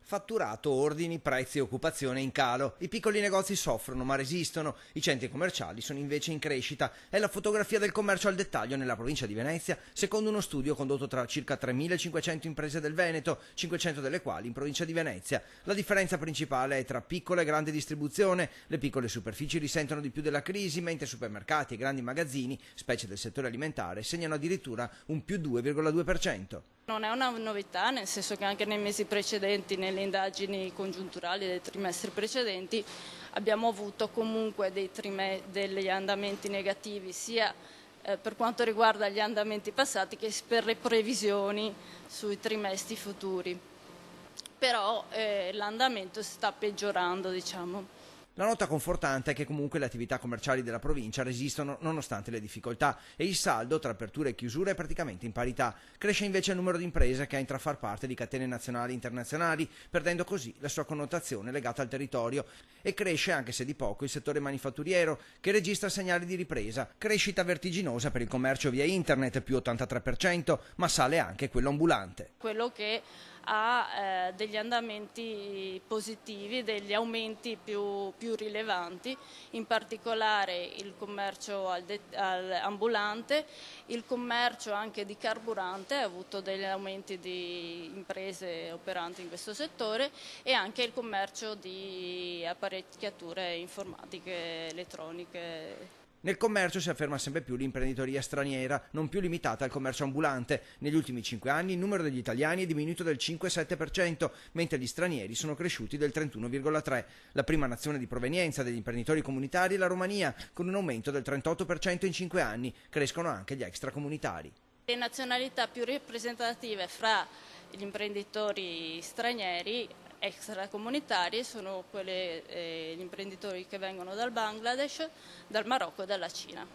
Fatturato, ordini, prezzi e occupazione in calo. I piccoli negozi soffrono ma resistono, i centri commerciali sono invece in crescita. È la fotografia del commercio al dettaglio nella provincia di Venezia, secondo uno studio condotto tra circa 3.500 imprese del Veneto, 500 delle quali in provincia di Venezia. La differenza principale è tra piccola e grande distribuzione. Le piccole superfici risentono di più della crisi, mentre supermercati e grandi magazzini, specie del settore alimentare, segnano addirittura un più 2,2%. Non è una novità, nel senso che anche nei mesi precedenti, nelle indagini congiunturali dei trimestri precedenti, abbiamo avuto comunque degli andamenti negativi, sia per quanto riguarda gli andamenti passati che per le previsioni sui trimestri futuri. Però l'andamento sta peggiorando, diciamo. La nota confortante è che comunque le attività commerciali della provincia resistono nonostante le difficoltà e il saldo tra apertura e chiusura è praticamente in parità. Cresce invece il numero di imprese che entra a far parte di catene nazionali e internazionali, perdendo così la sua connotazione legata al territorio, e cresce, anche se di poco, il settore manifatturiero, che registra segnali di ripresa. Crescita vertiginosa per il commercio via internet, più 83%, ma sale anche quello ambulante. Quello che ha degli andamenti positivi, degli aumenti più rilevanti, in particolare il commercio ambulante, il commercio anche di carburante ha avuto degli aumenti di imprese operanti in questo settore, e anche il commercio di apparecchiature informatiche, elettroniche. Nel commercio si afferma sempre più l'imprenditoria straniera, non più limitata al commercio ambulante. Negli ultimi 5 anni il numero degli italiani è diminuito del 5,7%, mentre gli stranieri sono cresciuti del 31,3%. La prima nazione di provenienza degli imprenditori comunitari è la Romania, con un aumento del 38% in 5 anni. Crescono anche gli extracomunitari. Le nazionalità più rappresentative fra gli imprenditori stranieri extracomunitari sono gli imprenditori che vengono dal Bangladesh, dal Marocco e dalla Cina.